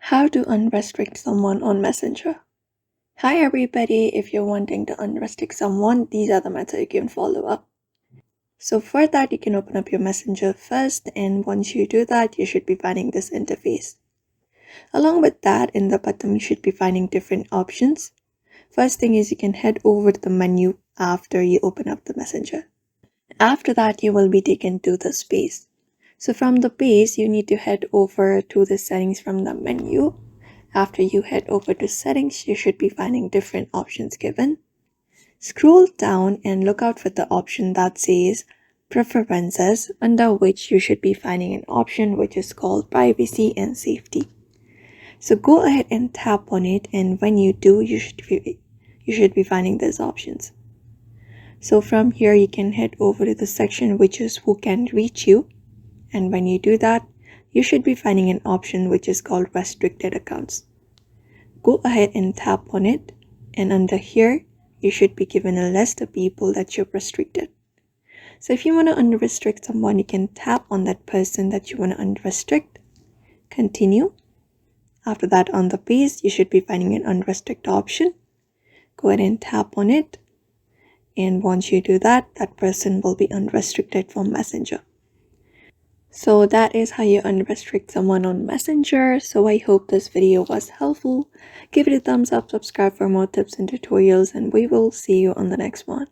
How to unrestrict someone on Messenger. Hi everybody, if you're wanting to unrestrict someone, these are the methods you can follow up. So for that, you can open up your Messenger first, and once you do that, you should be finding this interface. Along with that, in the bottom, you should be finding different options. First thing is you can head over to the menu after you open up the Messenger. After that, you will be taken to the space. So from the base, you need to head over to the settings from the menu. After you head over to settings, you should be finding different options given. Scroll down and look out for the option that says preferences, under which you should be finding an option which is called privacy and safety. So go ahead and tap on it, and when you do, you should be finding these options. So from here, you can head over to the section which is who can reach you, and when you do that, you should be finding an option which is called restricted accounts. Go ahead and tap on it, and under here you should be given a list of people that you've restricted. So if you want to unrestrict someone, you can tap on that person that you want to unrestrict, continue. After that, on the page you should be finding an unrestrict option. Go ahead and tap on it, and once you do that, that person will be unrestricted from Messenger. So that is how you unrestrict someone on Messenger. So I hope this video was helpful. Give it a thumbs up, subscribe for more tips and tutorials, and we will see you on the next one.